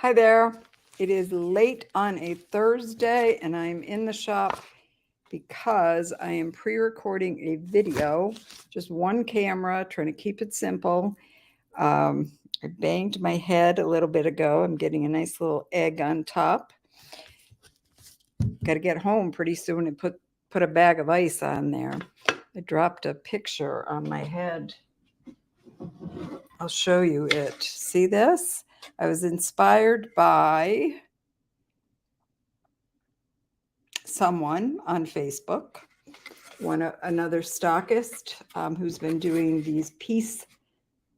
Hi there. It is late on a Thursday and I'm in the shop because I am pre-recording a video, just one camera, trying to keep it simple. I banged my head a little bit ago. I'm getting a nice little egg on top. Got to get home pretty soon and put a bag of ice on there. I dropped a picture on my head. I'll show you it. See this? I was inspired by someone on Facebook, another stockist who's been doing these peace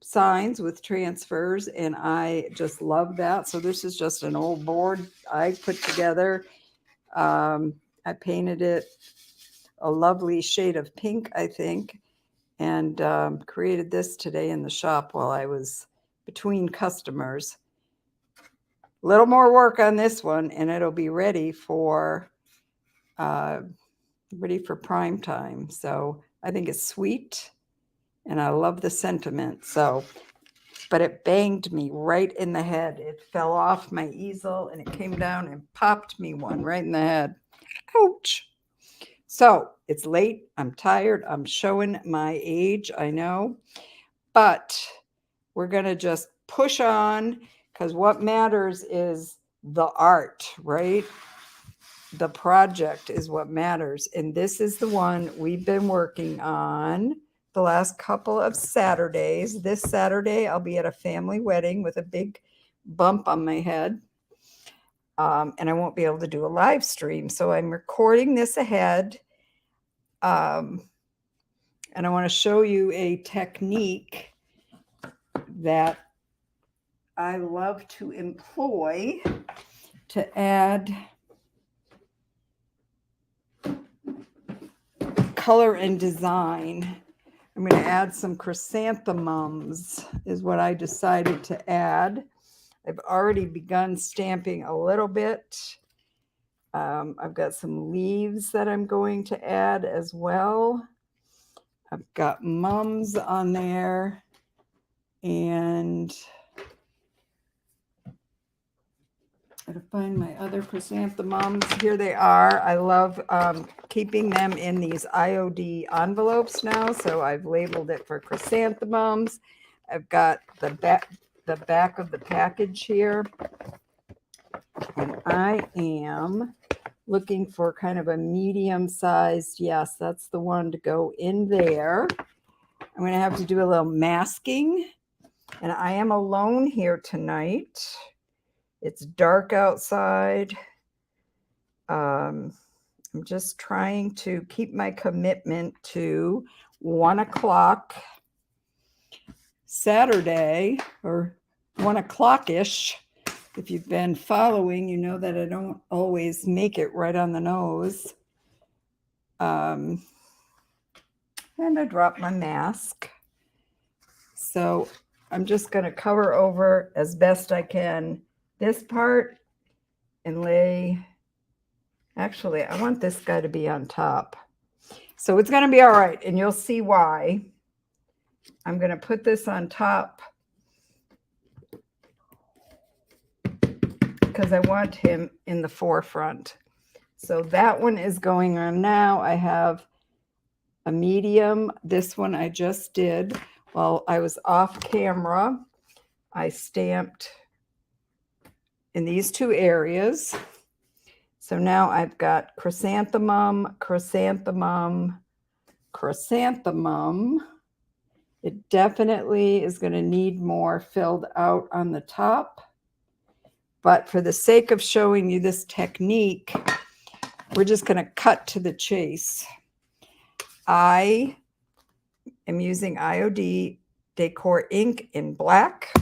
signs with transfers, and I just love that. So this is just an old board I put together. I painted it a lovely shade of pink, I think, and created this today in the shop while I was between customers. A little more work on this one, and it'll be ready for prime time. So I think it's sweet and I love the sentiment. So, but it banged me right in the head. It fell off my easel and it came down and popped me one right in the head. Ouch. So it's late. I'm tired. I'm showing my age, I know, but we're going to just push on because what matters is the art, right? The project is what matters. And this is the one we've been working on the last couple of Saturdays. This Saturday, I'll be at a family wedding with a big bump on my head. And I won't be able to do a live stream. So I'm recording this ahead. And I want to show you a technique that I love to employ to add color and design. I'm going to add some chrysanthemums is what I decided to add. I've already begun stamping a little bit. I've got some leaves that I'm going to add as well. I've got mums on there, and I gotta find my other chrysanthemums. Here they are. I love keeping them in these IOD envelopes now, so I've labeled it for chrysanthemums. I've got the back of the package here, and I am looking for kind of a medium-sized. Yes, that's the one to go in there. I'm going to have to do a little masking, and I am alone here tonight. It's dark outside. I'm just trying to keep my commitment to 1 o'clock Saturday, or 1 o'clock-ish. If you've been following, you know that I don't always make it right on the nose. And I dropped my mask. So I'm just going to cover over as best I can this part and lay. Actually, I want this guy to be on top. So it's going to be all right, and you'll see why. I'm going to put this on top because I want him in the forefront. So that one is going on now. I have a medium. This one I just did while I was off camera. I stamped in these two areas. So now I've got chrysanthemum, chrysanthemum, chrysanthemum. It definitely is going to need more filled out on the top. But for the sake of showing you this technique, we're just going to cut to the chase. I am using IOD Decor ink in black.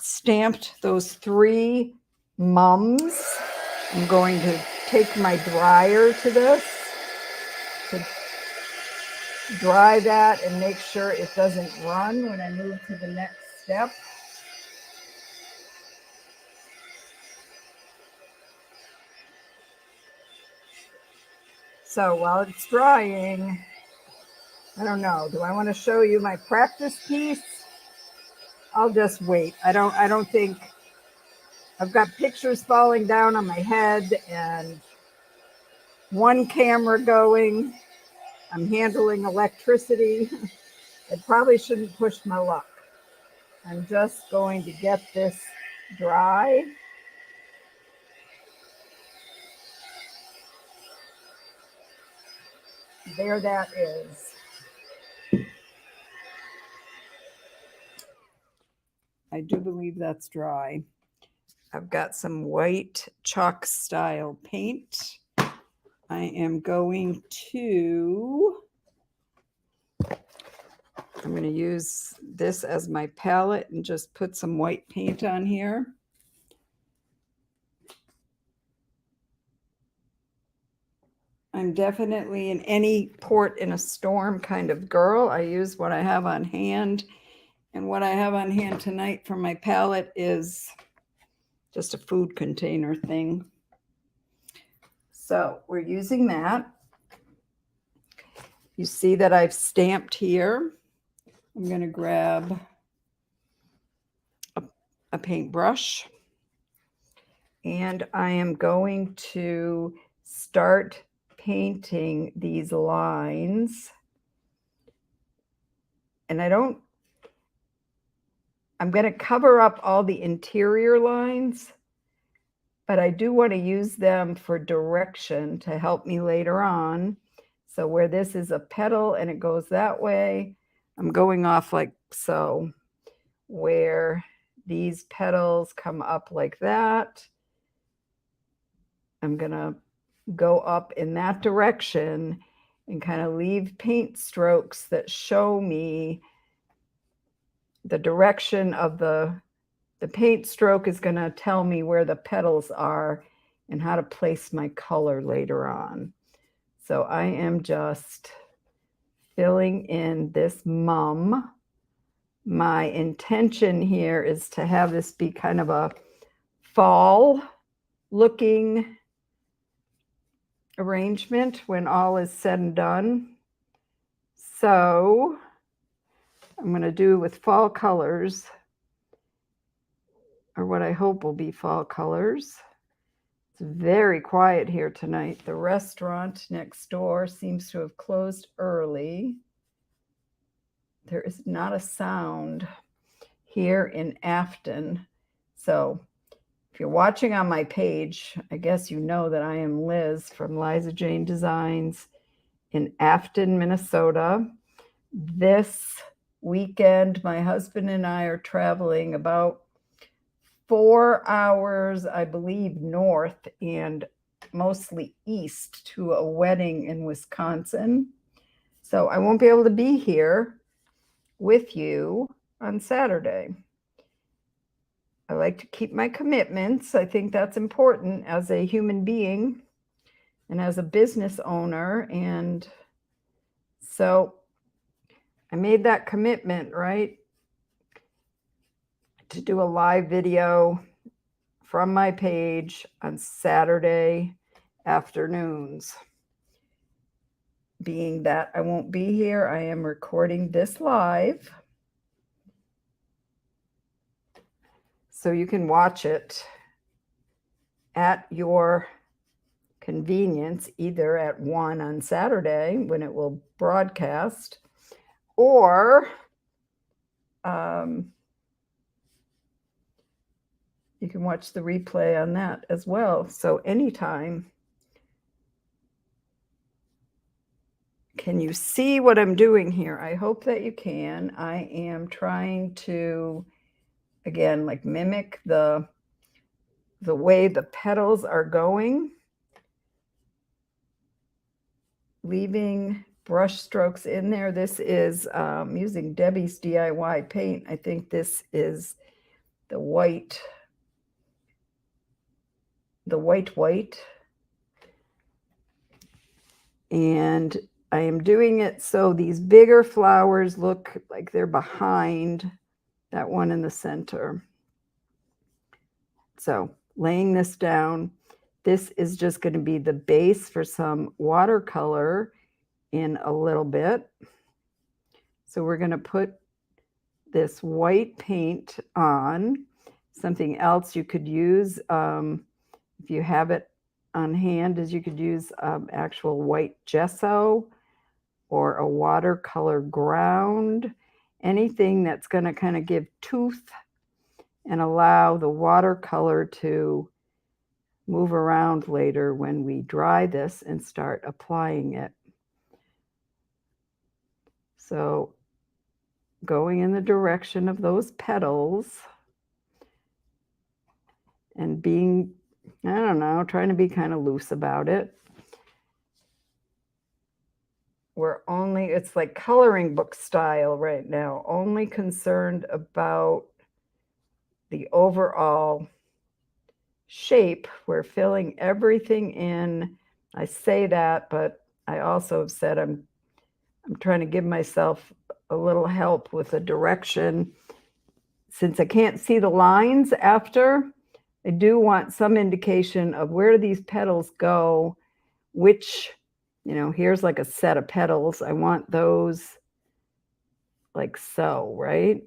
Stamped those 3 mums. I'm going to take my dryer to this to dry that and make sure it doesn't run when I move to the next step. So while it's drying, I don't know, do I want to show you my practice piece? I'll just wait. I don't think I've got pictures falling down on my head and one camera going. I'm handling electricity. I probably shouldn't push my luck. I'm just going to get this dry. There that is. I do believe that's dry. I've got some white chalk style paint. I am going to use this as my palette and just put some white paint on here. I'm definitely an any port in a storm kind of girl. I use what I have on hand. And what I have on hand tonight for my palette is just a food container thing. So we're using that. You see that I've stamped here. I'm going to grab a paintbrush and I am going to start painting these lines. And I'm going to cover up all the interior lines, but I do want to use them for direction to help me later on. So where this is a petal and it goes that way, I'm going off like so. Where these petals come up like that, I'm going to go up in that direction and kind of leave paint strokes that show me the direction of the paint stroke is going to tell me where the petals are and how to place my color later on. So I am just filling in this mum. My intention here is to have this be kind of a fall looking arrangement when all is said and done. So I'm going to do with fall colors, or what I hope will be fall colors. It's very quiet here tonight. The restaurant next door seems to have closed early. There is not a sound here in Afton. So if you're watching on my page, I guess you know that I am Liz from Liza Jane Designs in Afton, Minnesota. This weekend, my husband and I are traveling about 4 hours, I believe, north and mostly east to a wedding in Wisconsin. So I won't be able to be here with you on Saturday. I like to keep my commitments. I think that's important as a human being and as a business owner. And so I made that commitment, right, to do a live video from my page on Saturday afternoons. Being that I won't be here, I am recording this live. So you can watch it at your convenience, either at 1 on Saturday when it will broadcast, or you can watch the replay on that as well. So anytime. Can you see what I'm doing here? I hope that you can. I am trying to, again, like mimic the way the petals are going, leaving brush strokes in there. This is using Debbie's DIY paint. I think this is the white. And I am doing it so these bigger flowers look like they're behind that one in the center. So laying this down, this is just going to be the base for some watercolor in a little bit. So we're going to put this white paint on. Something else you could use, if you have it on hand, is you could use actual white gesso or a watercolor ground, anything that's going to kind of give tooth and allow the watercolor to move around later when we dry this and start applying it. So going in the direction of those petals and being, I don't know, trying to be kind of loose about it. We're only, it's like coloring book style right now, only concerned about the overall shape. We're filling everything in. I say that, but I also have said I'm trying to give myself a little help with the direction. Since I can't see the lines after, I do want some indication of where do these petals go, which, you know, here's like a set of petals. I want those like so, right?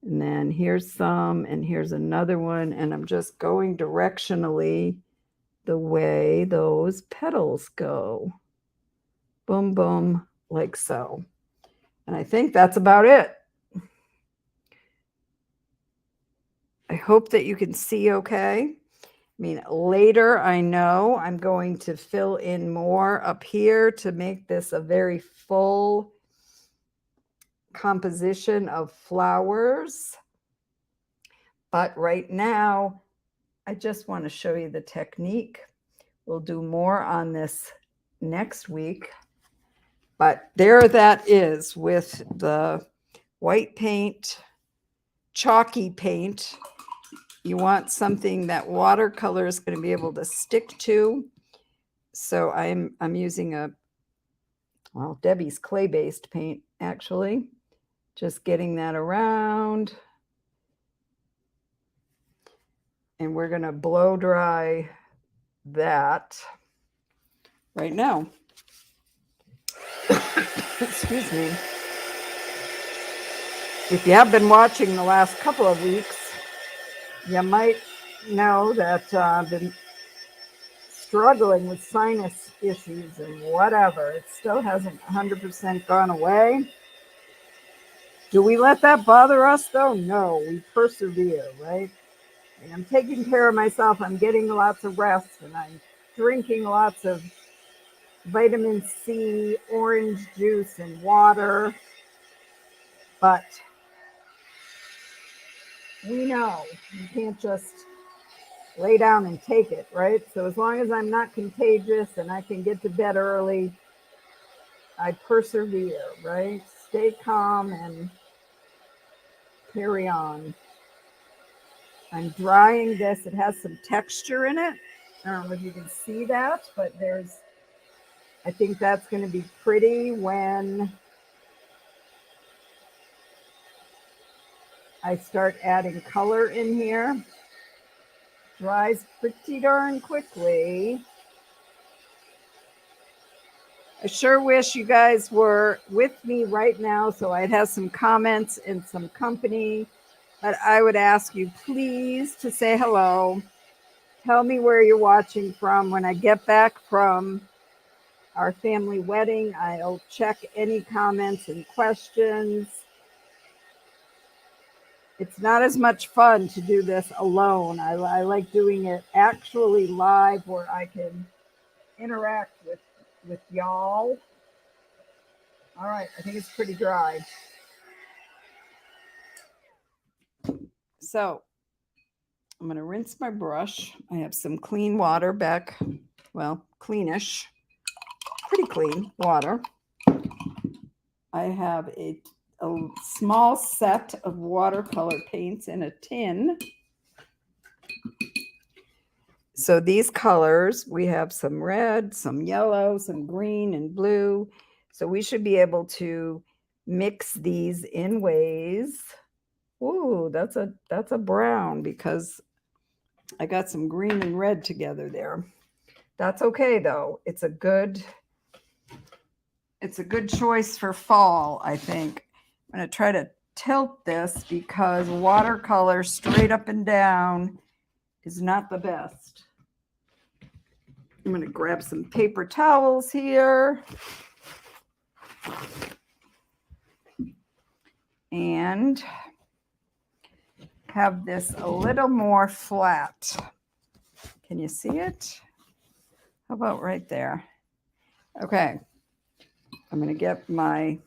And then here's some, and here's another one, and I'm just going directionally the way those petals go. Boom, boom, like so. And I think that's about it. I hope that you can see okay. I mean, later, I know I'm going to fill in more up here to make this a very full composition of flowers. But right now, I just want to show you the technique. We'll do more on this next week. But there that is with the white paint, chalky paint. You want something that watercolor is going to be able to stick to. So I'm using Debbie's clay-based paint, actually. Just getting that around. And we're going to blow dry that right now. Excuse me. If you have been watching the last couple of weeks, you might know that I've been struggling with sinus issues and whatever. It still hasn't 100% gone away. Do we let that bother us, though? No, we persevere, right? And I'm taking care of myself. I'm getting lots of rest, and I'm drinking lots of vitamin C, orange juice, and water. But we know you can't just lay down and take it, right? So as long as I'm not contagious and I can get to bed early, I persevere, right? Stay calm and carry on. I'm drying this. It has some texture in it. I don't know if you can see that, but I think that's going to be pretty when I start adding color in here. Dries pretty darn quickly. I sure wish you guys were with me right now so I'd have some comments and some company. But I would ask you please to say hello. Tell me where you're watching from. When I get back from our family wedding, I'll check any comments and questions. It's not as much fun to do this alone. I like doing it actually live where I can interact with y'all. All right, I think it's pretty dry. So I'm going to rinse my brush. I have some clean water back, well, cleanish, pretty clean water. I have a small set of watercolor paints in a tin. So these colors, we have some red, some yellow, some green and blue. So we should be able to mix these in ways. Ooh, that's a brown because I got some green and red together there. That's okay though. It's a good choice for fall, I think. I'm going to try to tilt this because watercolor straight up and down is not the best. I'm going to grab some paper towels here. And have this a little more flat. Can you see it? How about right there? Okay. I'm going to get my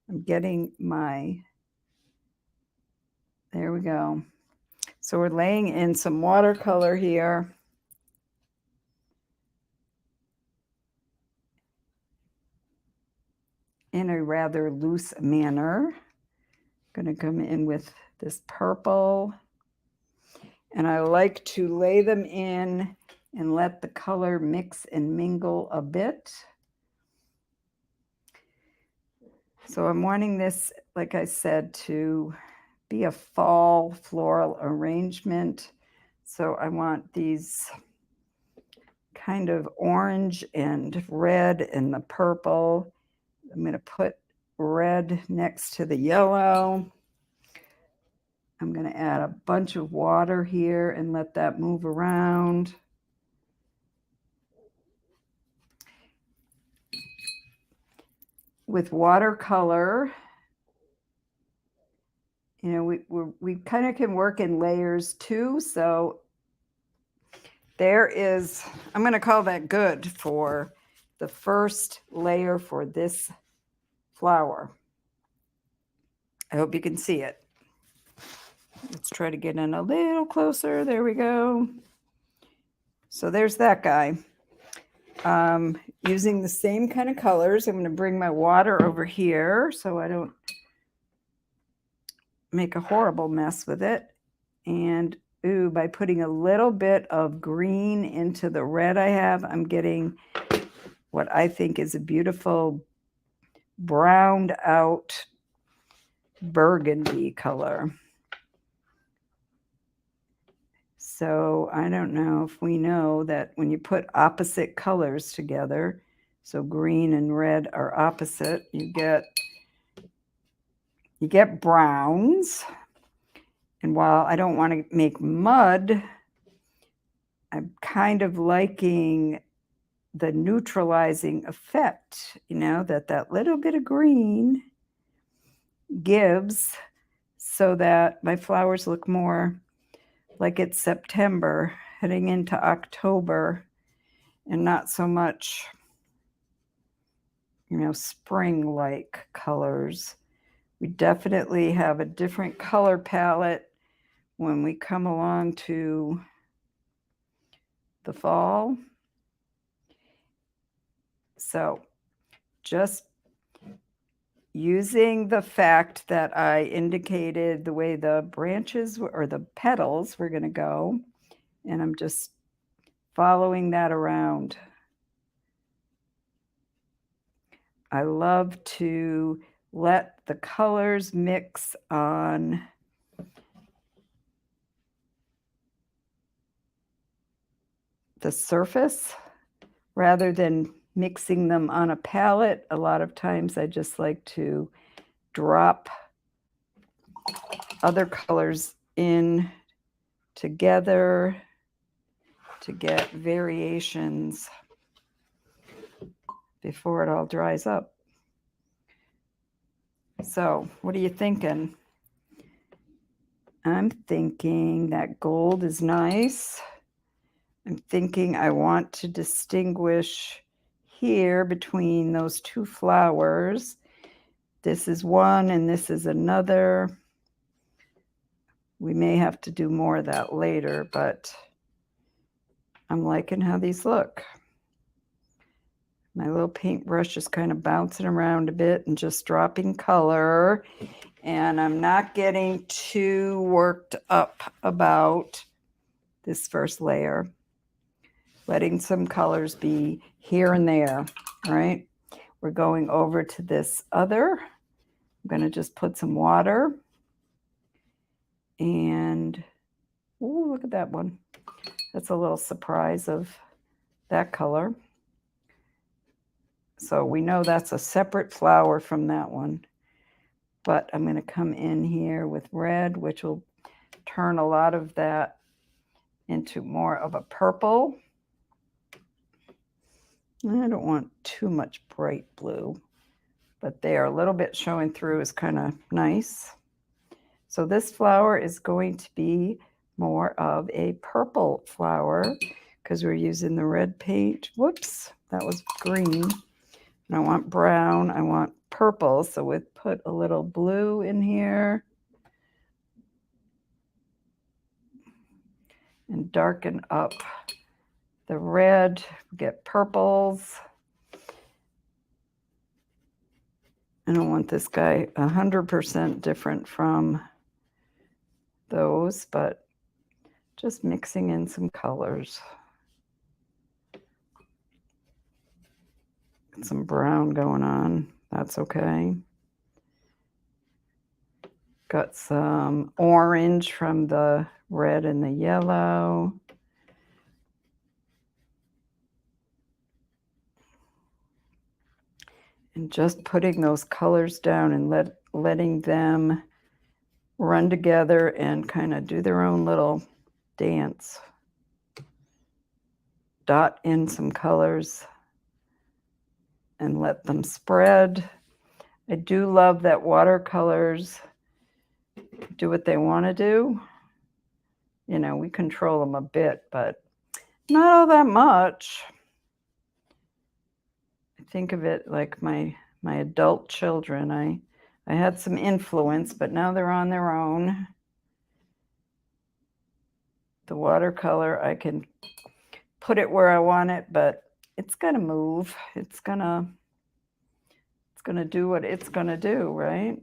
I'm getting my, there we go. So we're laying in some watercolor here. In a rather loose manner. Going to come in with this purple. And I like to lay them in and let the color mix and mingle a bit. So I'm wanting this, like I said, to be a fall floral arrangement. So I want these kind of orange and red and the purple. I'm going to put red next to the yellow. I'm going to add a bunch of water here and let that move around. With watercolor, you know, we kind of can work in layers too. So there is, I'm going to call that good for the first layer for this flower. I hope you can see it. Let's try to get in a little closer. There we go. So there's that guy. Using the same kind of colors, I'm going to bring my water over here so I don't make a horrible mess with it. And ooh, by putting a little bit of green into the red I have, I'm getting what I think is a beautiful browned out burgundy color. So I don't know if we know that when you put opposite colors together, so green and red are opposite, you get browns. And while I don't want to make mud, I'm kind of liking the neutralizing effect, you know, that little bit of green gives so that my flowers look more like it's September heading into October and not so much, you know, spring-like colors. We definitely have a different color palette when we come along to the fall. So just using the fact that I indicated the way the branches or the petals were going to go, and I'm just following that around. I love to let the colors mix on the surface rather than mixing them on a palette. A lot of times I just like to drop other colors in together to get variations before it all dries up. So what are you thinking? I'm thinking that gold is nice. I'm thinking I want to distinguish here between those two flowers. This is one and this is another. We may have to do more of that later, but I'm liking how these look. My little paintbrush is kind of bouncing around a bit and just dropping color. And I'm not getting too worked up about this first layer. Letting some colors be here and there, right? We're going over to this other. I'm going to just put some water. And, oh, look at that one. That's a little surprise of that color. So we know that's a separate flower from that one. But I'm going to come in here with red, which will turn a lot of that into more of a purple. I don't want too much bright blue, but they are a little bit showing through is kind of nice. So this flower is going to be more of a purple flower because we're using the red paint. Whoops, that was green. And I want brown, I want purple, so we'll put a little blue in here and darken up the red, get purples. I don't want this guy 100% different from those, but just mixing in some colors. Some brown going on, that's okay. Got some orange from the red and the yellow. And just putting those colors down and letting them run together and kind of do their own little dance. Dot in some colors and let them spread. I do love that watercolors do what they want to do. You know, we control them a bit, but not all that much. I think of it like my adult children. I had some influence, but now they're on their own. The watercolor, I can put it where I want it, but it's gonna move. It's gonna do what it's gonna do, right?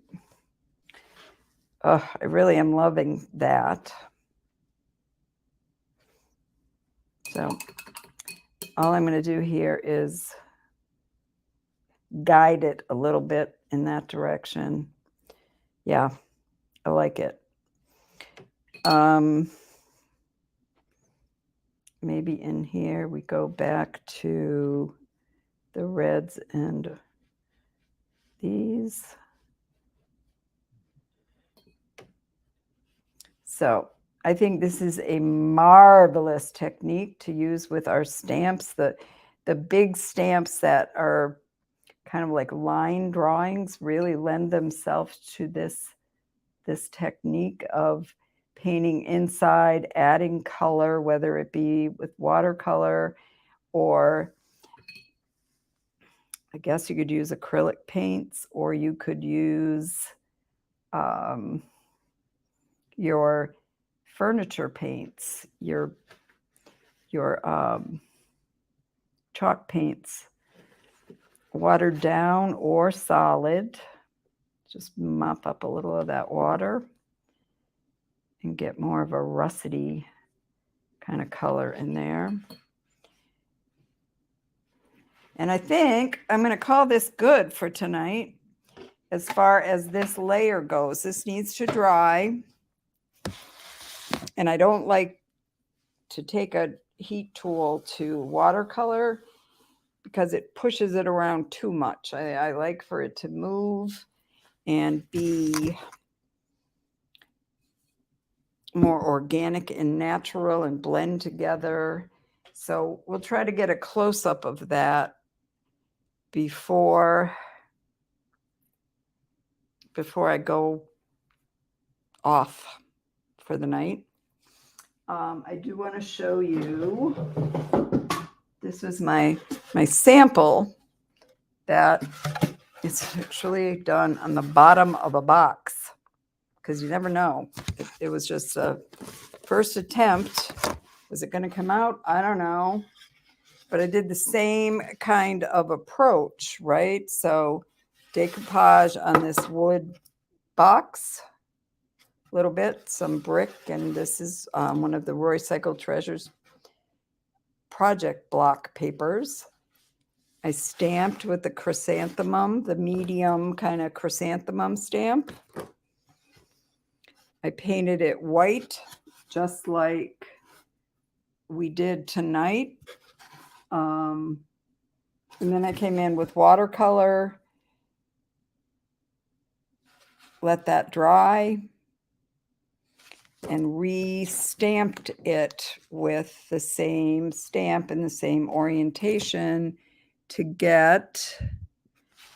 Oh, I really am loving that. So all I'm going to do here is guide it a little bit in that direction. Yeah, I like it. Maybe in here we go back to the reds and these. So I think this is a marvelous technique to use with our stamps. The big stamps that are kind of like line drawings really lend themselves to this technique of painting inside, adding color, whether it be with watercolor or I guess you could use acrylic paints, or you could use your furniture paints, your chalk paints, watered down or solid. Just mop up a little of that water and get more of a russety kind of color in there. And I think I'm going to call this good for tonight as far as this layer goes. This needs to dry. And I don't like to take a heat tool to watercolor because it pushes it around too much. I like for it to move and be more organic and natural and blend together. So we'll try to get a close-up of that before I go off for the night. I do want to show you, this is my sample that is actually done on the bottom of a box, because you never know. It was just a first attempt. Was it going to come out? I don't know. But I did the same kind of approach, right? So decoupage on this wood box, a little bit, some brick, and this is one of the Roycycled Treasures project block papers. I stamped with the chrysanthemum, the medium kind of chrysanthemum stamp. I painted it white, just like we did tonight. And then I came in with watercolor, let that dry, and re-stamped it with the same stamp and the same orientation to get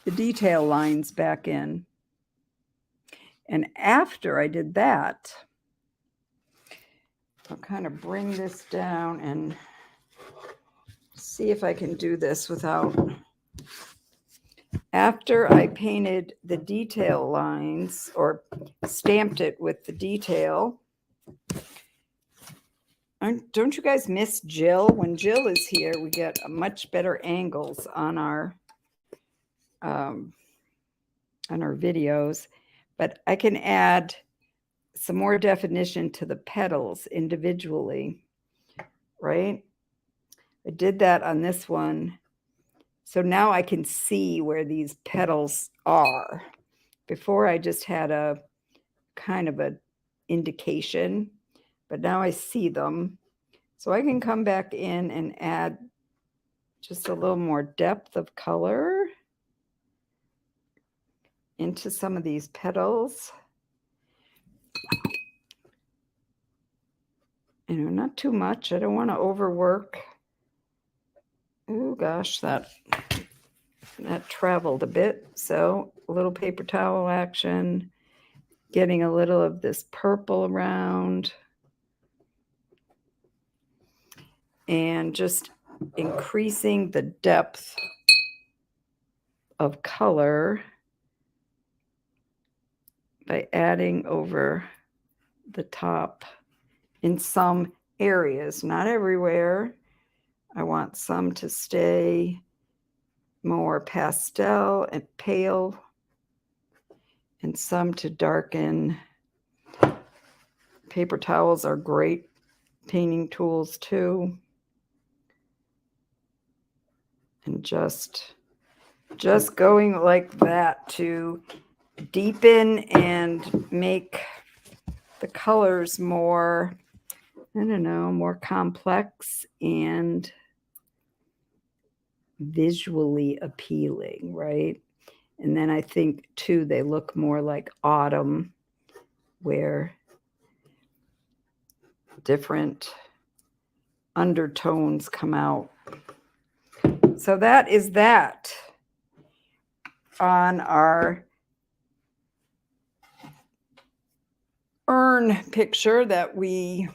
the detail lines back in. And after I did that, I'll kind of bring this down and see if I can do this without. After I painted the detail lines or stamped it with the detail, don't you guys miss Jill? When Jill is here, we get a much better angles on our videos, but I can add some more definition to the petals individually, right? I did that on this one. So now I can see where these petals are. Before I just had a kind of an indication, but now I see them. So I can come back in and add just a little more depth of color into some of these petals. You know, not too much. I don't want to overwork. Oh gosh, that traveled a bit. So a little paper towel action, getting a little of this purple around, and just increasing the depth of color by adding over the top in some areas, not everywhere. I want some to stay more pastel and pale, and some to darken. Paper towels are great painting tools too. And just going like that to deepen and make the colors more, I don't know, more complex and visually appealing, right? And then I think too, they look more like autumn, where different undertones come out. So that is that on our urn picture that we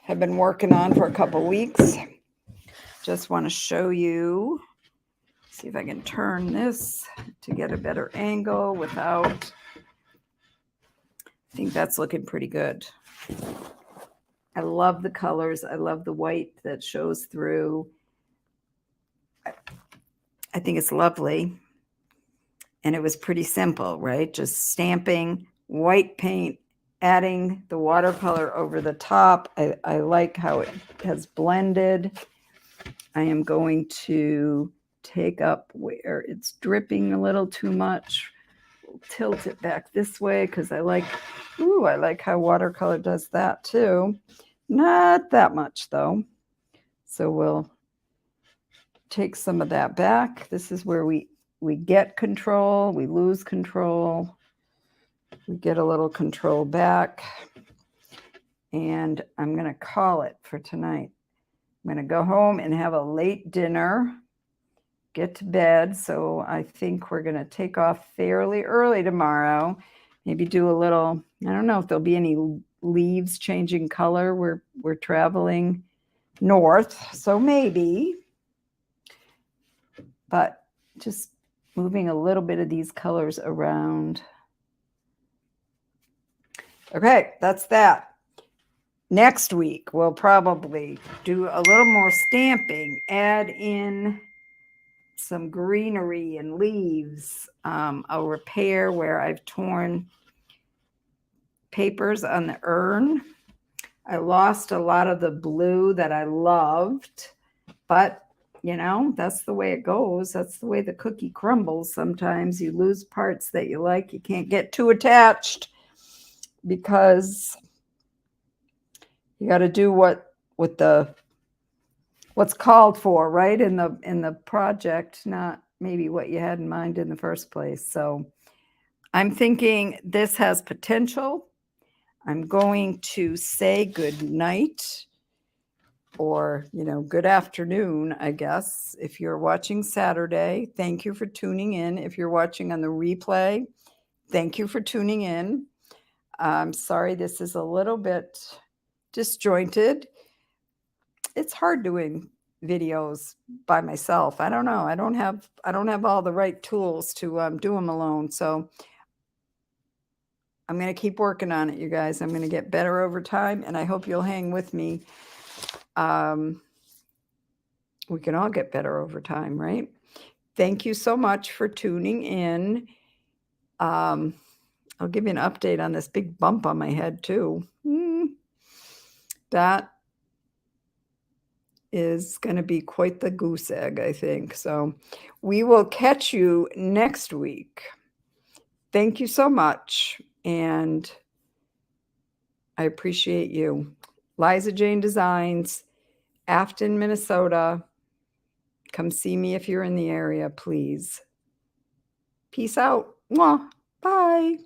have been working on for a couple weeks. Just want to show you, see if I can turn this to get a better angle without, I think that's looking pretty good. I love the colors. I love the white that shows through. I think it's lovely. And it was pretty simple, right? Just stamping, white paint, adding the watercolor over the top. I like how it has blended. I am going to take up where it's dripping a little too much. We'll tilt it back this way because I like how watercolor does that too. Not that much though. So we'll take some of that back. This is where we get control, we lose control, we get a little control back. And I'm going to call it for tonight. I'm going to go home and have a late dinner, get to bed. So I think we're going to take off fairly early tomorrow. Maybe do a little, I don't know if there'll be any leaves changing color. We're traveling north, so maybe. But just moving a little bit of these colors around. Okay, that's that. Next week, we'll probably do a little more stamping, add in some greenery and leaves. I'll repair where I've torn papers on the urn. I lost a lot of the blue that I loved, but you know, that's the way it goes. That's the way the cookie crumbles. Sometimes you lose parts that you like. You can't get too attached because you got to do what the what's called for, right, in the project, not maybe what you had in mind in the first place. So I'm thinking this has potential. I'm going to say good night, or, good afternoon, I guess. If you're watching Saturday, thank you for tuning in. If you're watching on the replay, thank you for tuning in. I'm sorry this is a little bit disjointed. It's hard doing videos by myself. I don't know. I don't have all the right tools to do them alone. So I'm going to keep working on it, you guys. I'm going to get better over time, and I hope you'll hang with me. We can all get better over time, right? Thank you so much for tuning in. I'll give you an update on this big bump on my head too. That is going to be quite the goose egg, I think. So we will catch you next week. Thank you so much, and I appreciate you. Liza Jane Designs, Afton, Minnesota. Come see me if you're in the area, please. Peace out. Mwah. Bye.